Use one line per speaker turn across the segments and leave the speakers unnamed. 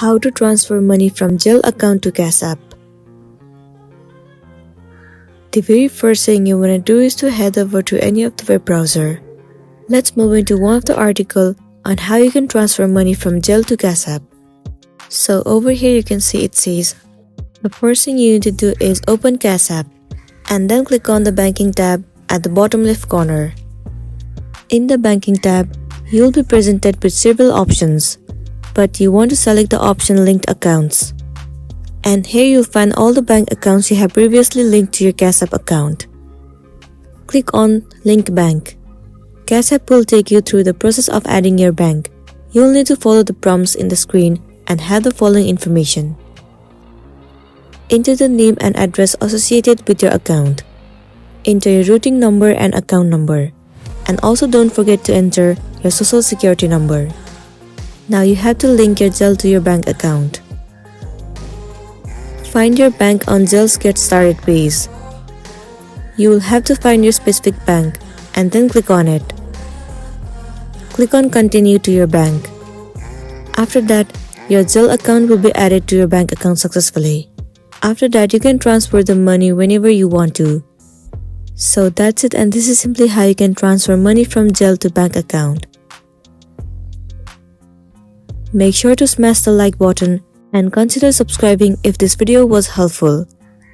How to transfer money from Zelle account to Cash App. The very first thing you want to do is to head over to any of the web browser. Let's move into one of the article on how you can transfer money from Zelle to Cash App. So over here you can see it says, the first thing you need to do is open Cash App and then click on the banking tab at the bottom left corner. In the banking tab, you will be presented with several options, but you want to select the option linked accounts. And here you'll find all the bank accounts you have previously linked to your Cash App account. Click on Link Bank. Cash App will take you through the process of adding your bank. You'll need to follow the prompts in the screen and have the following information. Enter the name and address associated with your account. Enter your routing number and account number. And also don't forget to enter your social security number. Now you have to link your Zelle to your bank account. Find your bank on Zelle's Get Started page. You will have to find your specific bank and then click on it. Click on Continue to your bank. After that, your Zelle account will be added to your bank account successfully. After that, you can transfer the money whenever you want to. So that's it, and this is simply how you can transfer money from Zelle to bank account. Make sure to smash the like button and consider subscribing if this video was helpful.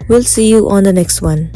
We'll see you on the next one.